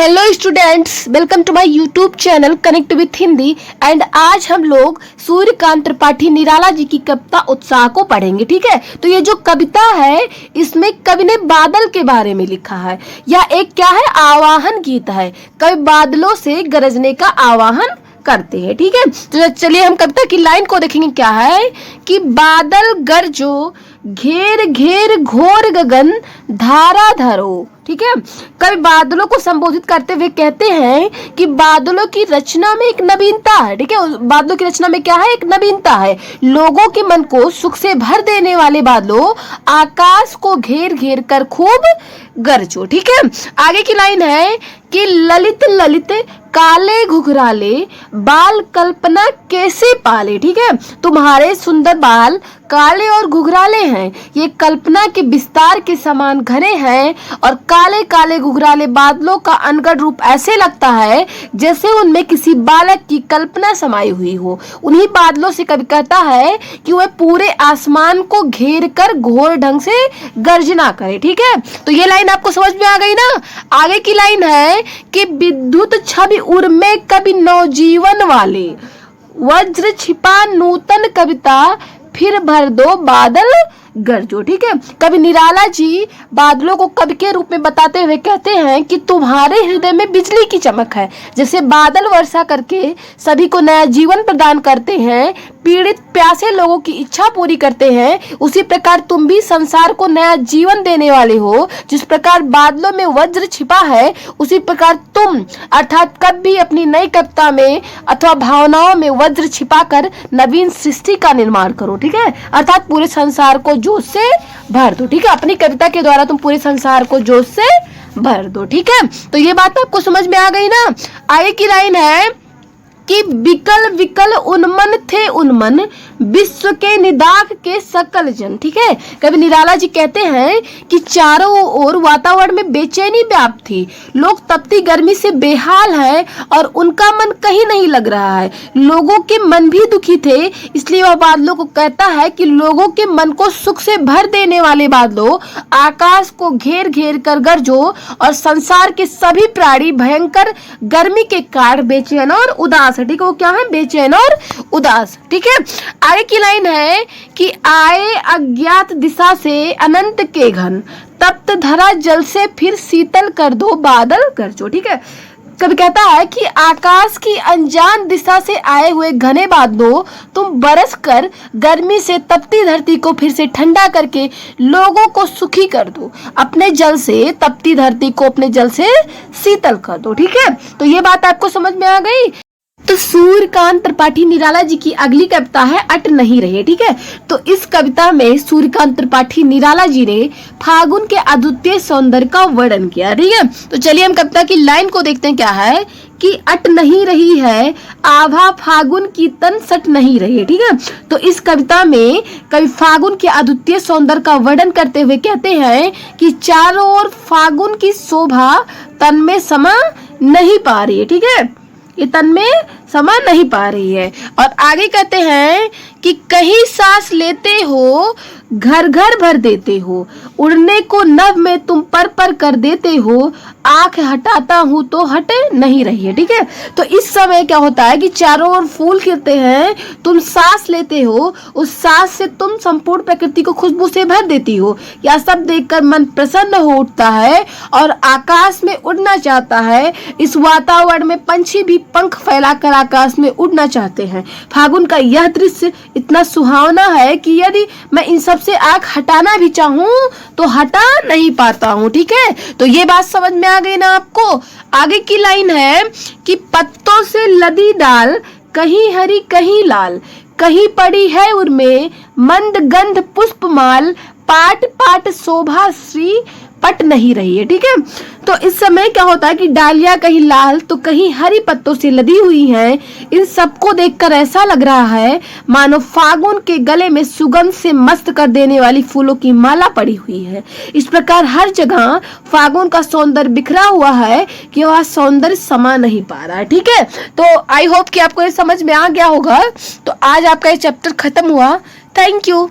Hello students, welcome to my YouTube channel Connect with Hindi. And आज हम लोग सूर्यकांत त्रिपाठी निराला जी की कविता उत्साह को पढ़ेंगे। ठीक है, तो ये जो कविता है इसमें कवि ने बादल के बारे में लिखा है, या एक क्या है, आवाहन गीत है। कवि बादलों से गरजने का आवाहन करते हैं। ठीक है, तो चलिए हम कविता की लाइन को देखेंगे। क्या है कि बादल गरजो घेर घेर घोर गगन धारा धरो। ठीक है, कवि बादलों को संबोधित करते हुए कहते हैं कि बादलों की रचना में एक नवीनता है। ठीक है, बादलों की रचना में क्या है, एक नवीनता है। लोगों के मन को सुख से भर देने वाले बादलों आकाश को घेर घेर कर खूब गरजो। ठीक है, आगे की लाइन है कि ललित ललित काले घुघराले बाल कल्पना कैसे पाले। ठीक है, तुम्हारे सुंदर बाल काले और घुघराले हैं, ये कल्पना के विस्तार के समान घने हैं। और काले काले घुघराले बादलों का अनगढ़ रूप ऐसे लगता है जैसे उनमें किसी बालक की कल्पना समाई हुई हो। उन्हीं बादलों से कवि कहता है कि वह पूरे आसमान को घेर कर घोर ढंग से गर्जना करे। ठीक है, तो ये लाइन आपको समझ में आ गई ना। आगे की लाइन है कि विद्युत छवि उर्मे कवि नवजीवन वाले वज्र छिपा नूतन कविता फिर भर दो बादल गरजो। ठीक है, कवि निराला जी बादलों को कवि के रूप में बताते हुए कहते हैं कि तुम्हारे हृदय में बिजली की चमक है। जैसे बादल वर्षा करके सभी को नया जीवन प्रदान करते हैं, पीड़ित प्यासे लोगों की इच्छा पूरी करते हैं, उसी प्रकार तुम भी संसार को नया जीवन देने वाले हो। जिस प्रकार बादलों में वज्र छिपा है, उसी प्रकार तुम अर्थात कभी भी अपनी नई कविता में अथवा भावनाओं में वज्र छिपाकर नवीन सृष्टि का निर्माण करो। ठीक है, अर्थात पूरे संसार को जोश से भर दो। ठीक है, अपनी कविता के द्वारा तुम पूरे संसार को जोश से भर दो। ठीक है, तो ये बात आपको समझ में आ गई ना। आगे की लाइन है कि विकल विकल उन्मन थे उन्मन विश्व के निदाख के सकल जन। ठीक है, कवि निराला जी कहते हैं कि चारों ओर वातावरण में बेचैनी व्याप्त थी। लोग तपती गर्मी से बेहाल है और उनका मन कहीं नहीं लग रहा है। लोगों के मन भी दुखी थे, इसलिए वह बादलों को कहता है कि लोगों के मन को सुख से भर देने वाले बादलों आकाश को घेर घेर कर गरजो और संसार के सभी प्राणी भयंकर गर्मी के कारण बेचैन और उदास। ठीक है, वो क्या है, बेचैन और उदास। ठीक है, आगे की लाइन है कि आए अज्ञात दिशा से अनंत के घन तप्त धरा जल से फिर शीतल कर दो बादल गरजो। ठीक है, कभी कहता है कि आकाश की अनजान दिशा से आए हुए घने बादलों तुम बरस कर गर्मी से तपती धरती को फिर से ठंडा करके लोगों को सुखी कर दो। अपने जल से तपती धरती को अपने जल से शीतल कर दो। ठीक है, तो ये बात आपको समझ में आ गई। तो सूर्यकांत त्रिपाठी निराला जी की अगली कविता है अट नहीं रहे। ठीक है, तो इस कविता में सूर्यकांत त्रिपाठी निराला जी ने फागुन के अद्वितीय सौंदर्य का वर्णन किया। ठीक है, तो चलिए हम कविता की लाइन को देखते हैं। क्या है कि अट नहीं रही है आभा फागुन की तन सट नहीं रही है। ठीक है, तो इस कविता में कवि फागुन के अद्वितीय सौंदर्य का वर्णन करते हुए कहते हैं कि चारों ओर फागुन की शोभा तन में समा नहीं पा रही है। ठीक है, ये तन में समा नहीं पा रही है। और आगे कहते हैं कि कहीं सांस लेते हो घर घर भर देते हो, उड़ने को नभ में तुम पर कर देते हो, आंख हटाता हूँ तो हट नहीं रही है। ठीक है, तो इस समय क्या होता है कि चारों ओर फूल खिलते हैं, तुम सांस लेते हो, उस सांस से तुम संपूर्ण प्रकृति को खुशबू से भर देती हो। यह सब देखकर मन प्रसन्न हो उठता है और आकाश में उड़ना चाहता है। इस वातावरण में पंछी भी पंख फैलाकर आकाश में उड़ना चाहते हैं। फागुन का यह दृश्य इतना सुहावना है कि यदि मैं इन सब से आंख हटाना भी चाहूं तो हटा नहीं पाता हूं। ठीक है, तो ये बात समझ में आ गई ना आपको। आगे की लाइन है कि पत्तों से लदी डाल कहीं हरी कहीं लाल, कहीं पड़ी है उनमें मंद गंध पुष्प माल, पाट पाट शोभा श्री पट नहीं रही है। ठीक है, तो इस समय क्या होता है कि डालियां कहीं लाल तो कहीं हरी पत्तों से लदी हुई हैं। इन सबको देखकर ऐसा लग रहा है मानो फागुन के गले में सुगंध से मस्त कर देने वाली फूलों की माला पड़ी हुई है। इस प्रकार हर जगह फागुन का सौंदर्य बिखरा हुआ है कि वह सौंदर्य समा नहीं पा रहा है। ठीक है, तो आई होप कि आपको ये समझ में आ गया होगा। तो आज आपका ये चैप्टर खत्म हुआ। Thank you.